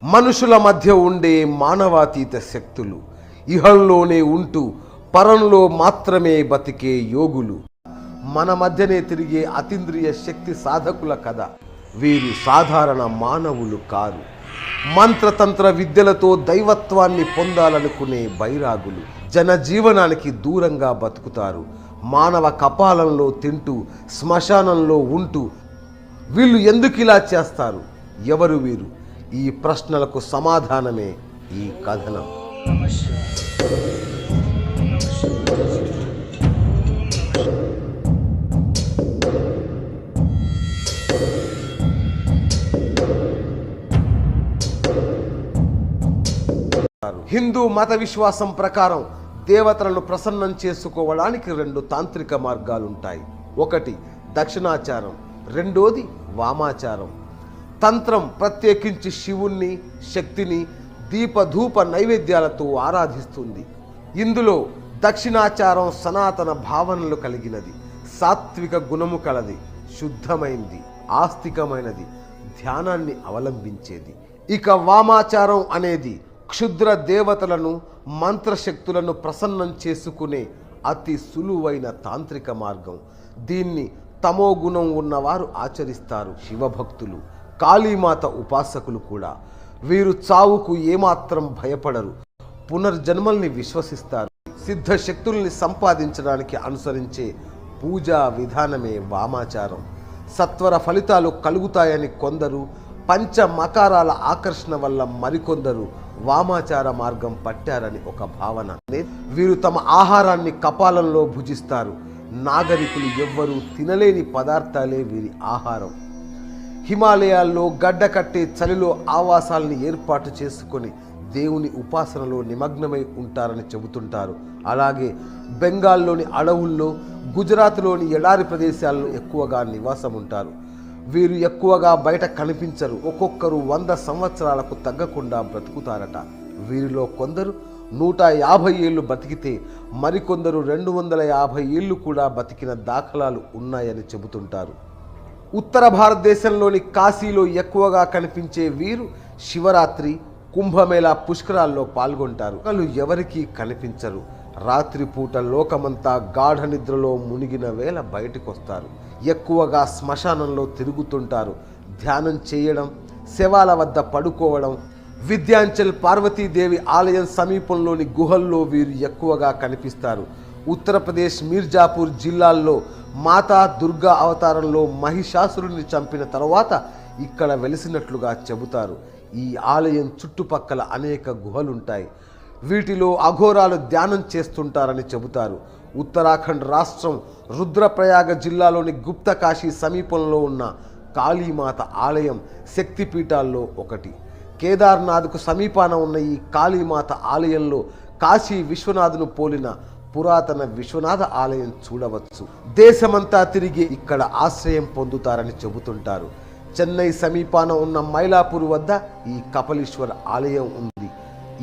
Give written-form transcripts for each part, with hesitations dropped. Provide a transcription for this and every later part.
మనుషుల మధ్య ఉండే మానవాతీత శక్తులు, ఇహంలోనే ఉంటూ పరంలో మాత్రమే బతికే యోగులు, మన మధ్యనే తిరిగే అతీంద్రియ శక్తి సాధకుల కథ. వీరు సాధారణ మానవులు కారు. మంత్రతంత్ర విద్యలతో దైవత్వాన్ని పొందాలనుకునే బైరాగులు. జనజీవనానికి దూరంగా బతుకుతారు. మానవ కపాలంలో తింటూ శ్మశానంలో ఉంటూ. వీళ్ళు ఎందుకు ఇలా చేస్తారు? ఎవరు వీరు? ఈ ప్రశ్నలకు సమాధానమే ఈ కథనం. హిందూ మత విశ్వాసం ప్రకారం దేవతలను ప్రసన్నం చేసుకోవడానికి రెండు తాంత్రిక మార్గాలుంటాయి. ఒకటి దక్షిణాచారం, రెండోది వామాచారం. తంత్రం ప్రత్యేకించి శివుణ్ణి, శక్తిని దీపధూప నైవేద్యాలతో ఆరాధిస్తుంది. ఇందులో దక్షిణాచారం సనాతన భావనలు కలిగినది, సాత్విక గుణము కలది, శుద్ధమైంది, ఆస్తికమైనది, ధ్యానాన్ని అవలంబించేది. ఇక వామాచారం అనేది క్షుద్ర దేవతలను, మంత్రశక్తులను ప్రసన్నం చేసుకునే అతి సులువైన తాంత్రిక మార్గం. దీన్ని తమో గుణం ఉన్నవారు ఆచరిస్తారు. శివభక్తులు, కాళీమాత ఉపాసకులు కూడా. వీరు చావుకు ఏమాత్రం భయపడరు. పునర్జన్మల్ని విశ్వసిస్తారు. సిద్ధ శక్తుల్ని సంపాదించడానికి అనుసరించే పూజా విధానమే వామాచారం. సత్వర ఫలితాలు కలుగుతాయని కొందరు, పంచ మకారాల ఆకర్షణ వల్ల మరికొందరు వామాచార మార్గం పట్టారని ఒక భావన. వీరు తమ ఆహారాన్ని కపాలంలో భుజిస్తారు. నాగరికులు ఎవ్వరూ తినలేని పదార్థాలే వీరి ఆహారం. హిమాలయాల్లో గడ్డ కట్టే చలిలో ఆవాసాలని ఏర్పాటు చేసుకొని దేవుని ఉపాసనలో నిమగ్నమై ఉంటారని చెబుతుంటారు. అలాగే బెంగాల్లోని అడవుల్లో, గుజరాత్లోని ఎడారి ప్రదేశాల్లో ఎక్కువగా నివాసం ఉంటారు. వీరు ఎక్కువగా బయట కనిపించరు. ఒక్కొక్కరు 100 సంవత్సరాలకు తగ్గకుండా బ్రతుకుతారట. వీరిలో కొందరు 150 ఏళ్ళు బతికితే మరికొందరు 250 ఏళ్ళు కూడా బతికిన దాఖలాలు ఉన్నాయని చెబుతుంటారు. ఉత్తర భారతదేశంలోని కాశీలో ఎక్కువగా కనిపించే వీరు శివరాత్రి, కుంభమేళా పుష్కరాల్లో పాల్గొంటారు. వాళ్ళు ఎవరికీ కనిపించరు. రాత్రిపూట లోకమంతా గాఢ నిద్రలో మునిగిన వేళ బయటకొస్తారు. ఎక్కువగా శ్మశానంలో తిరుగుతుంటారు. ధ్యానం చేయడం, శవాల వద్ద పడుకోవడం. విద్యాంచల్ పార్వతీదేవి ఆలయం సమీపంలోని గుహల్లో వీరు ఎక్కువగా కనిపిస్తారు. ఉత్తరప్రదేశ్ మీర్జాపూర్ జిల్లాల్లో మాతా దుర్గా అవతారంలో మహిషాసురుని చంపిన తర్వాత ఇక్కడ వెలిసినట్లుగా చెబుతారు. ఈ ఆలయం చుట్టుపక్కల అనేక గుహలుంటాయి. వీటిలో అఘోరాలు ధ్యానం చేస్తుంటారని చెబుతారు. ఉత్తరాఖండ్ రాష్ట్రం రుద్రప్రయాగ జిల్లాలోని గుప్తకాశీ సమీపంలో ఉన్న కాళీమాత ఆలయం శక్తిపీఠాల్లో ఒకటి. కేదార్నాథ్కు సమీపాన ఉన్న ఈ కాళీమాత ఆలయంలో కాశీ విశ్వనాథును పోలిన పురాతన విశ్వనాథ ఆలయం చూడవచ్చు. దేశమంతా తిరిగి ఇక్కడ ఆశ్రయం పొందుతారని చెబుతుంటారు. చెన్నై సమీపాన ఉన్న మైలాపూర్ వద్ద ఈ కపలీశ్వర ఆలయం ఉంది.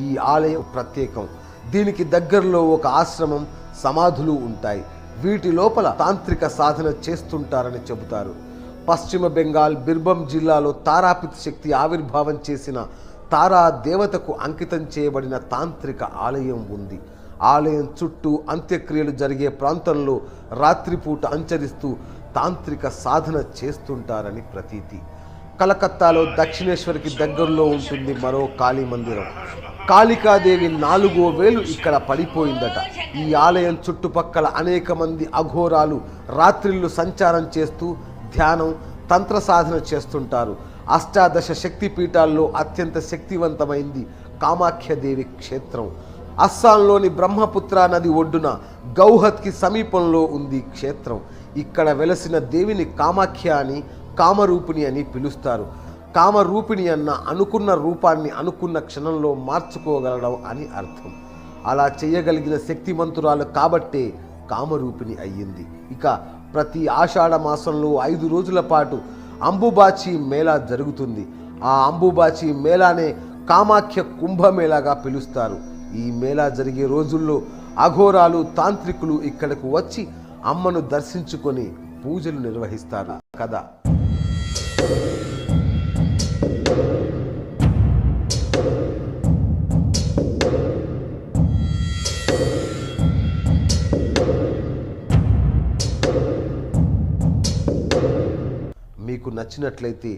ఈ ఆలయం ప్రత్యేకం. దీనికి దగ్గరలో ఒక ఆశ్రమం, సమాధులు ఉంటాయి. వీటి లోపల తాంత్రిక సాధన చేస్తుంటారని చెబుతారు. పశ్చిమ బెంగాల్ బిర్భం జిల్లాలో తారాపిత్ శక్తి ఆవిర్భావం చేసిన తారా దేవతకు అంకితం చేయబడిన తాంత్రిక ఆలయం ఉంది. ఆలయం చుట్టూ అంత్యక్రియలు జరిగే ప్రాంతంలో రాత్రిపూట సంచరిస్తూ తాంత్రిక సాధన చేస్తుంటారని ప్రతీతి. కలకత్తాలో దక్షిణేశ్వరికి దగ్గరలో ఉంటుంది మరో కాళీ మందిరం. కాళికాదేవి 4వ వేలు ఇక్కడ పడిపోయిందట. ఈ ఆలయం చుట్టుపక్కల అనేక మంది అఘోరాలు రాత్రిళ్ళు సంచారం చేస్తూ ధ్యానం, తంత్ర సాధన చేస్తుంటారు. అష్టాదశ శక్తి పీఠాల్లో అత్యంత శక్తివంతమైంది కామాఖ్యదేవి క్షేత్రం. అస్సాంలోని బ్రహ్మపుత్ర నది ఒడ్డున గౌహత్కి సమీపంలో ఉంది క్షేత్రం. ఇక్కడ వెలసిన దేవిని కామాఖ్య అని, కామరూపిణి అని పిలుస్తారు. కామరూపిణి అన్న అనుకున్న రూపాన్ని అనుకున్న క్షణంలో మార్చుకోగలడం అని అర్థం. అలా చేయగలిగిన శక్తిమంతురాలు కాబట్టే కామరూపిణి అయ్యింది. ఇక ప్రతి ఆషాఢ మాసంలో 5 రోజుల పాటు అంబుబాచి మేళా జరుగుతుంది. ఆ అంబుబాచి మేళానే కామాఖ్య కుంభమేళాగా పిలుస్తారు. ఈ మేళా జరిగే రోజుల్లో అఘోరాలు, తాంత్రికులు ఇక్కడకు వచ్చి అమ్మను దర్శించుకొని పూజలు నిర్వహిస్తారు కదా. మీకు నచ్చినట్లయితే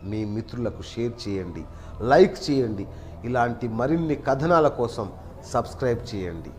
మీ మిత్రులకు షేర్ చేయండి, లైక్ చేయండి. ఇలాంటి మరిన్ని కథనాల కోసం సబ్స్క్రైబ్ చేయండి.